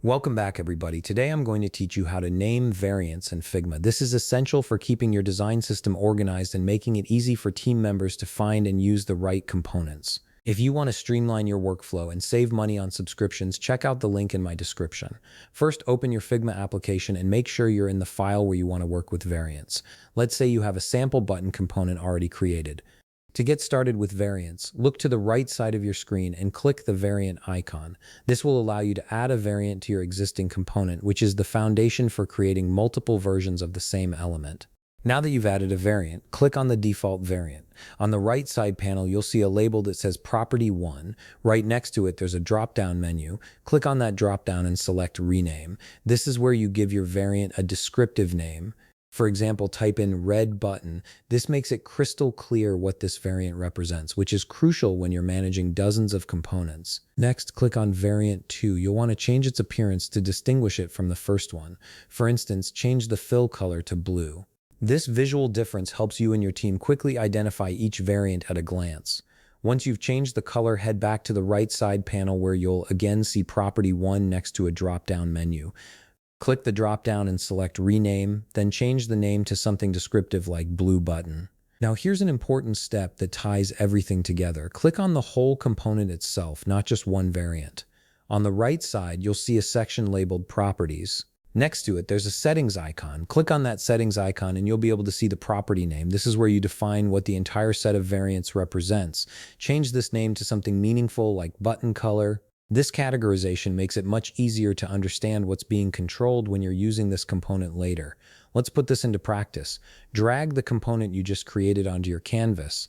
Welcome back, everybody. Today I'm going to teach you how to name variants in Figma. This is essential for keeping your design system organized and making it easy for team members to find and use the right components. If you want to streamline your workflow and save money on subscriptions, check out the link in my description. First, open your Figma application and make sure you're in the file where you want to work with variants. Let's say you have a sample button component already created. To get started with variants, look to the right side of your screen and click the variant icon. This will allow you to add a variant to your existing component, which is the foundation for creating multiple versions of the same element. Now that you've added a variant, click on the default variant. On the right side panel, you'll see a label that says Property 1. Right next to it, there's a drop-down menu. Click on that drop-down and select Rename. This is where you give your variant a descriptive name. For example, type in red button. This makes it crystal clear what this variant represents, which is crucial when you're managing dozens of components. Next, click on variant 2. You'll want to change its appearance to distinguish it from the first one. For instance, change the fill color to blue. This visual difference helps you and your team quickly identify each variant at a glance. Once you've changed the color, head back to the right side panel where you'll again see Property 1 next to a drop-down menu. Click the drop-down and select Rename, then change the name to something descriptive like Blue Button. Now here's an important step that ties everything together. Click on the whole component itself, not just one variant. On the right side, you'll see a section labeled Properties. Next to it, there's a settings icon. Click on that settings icon and you'll be able to see the property name. This is where you define what the entire set of variants represents. Change this name to something meaningful like button color. This categorization makes it much easier to understand what's being controlled when you're using this component later. Let's put this into practice. Drag the component you just created onto your canvas.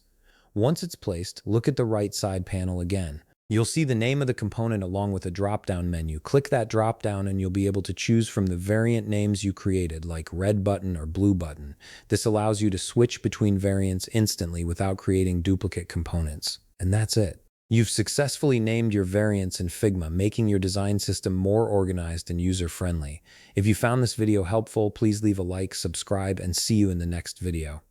Once it's placed, look at the right side panel again. You'll see the name of the component along with a drop-down menu. Click that drop-down and you'll be able to choose from the variant names you created, like red button or blue button. This allows you to switch between variants instantly without creating duplicate components. And that's it. You've successfully named your variants in Figma, making your design system more organized and user-friendly. If you found this video helpful, please leave a like, subscribe, and see you in the next video.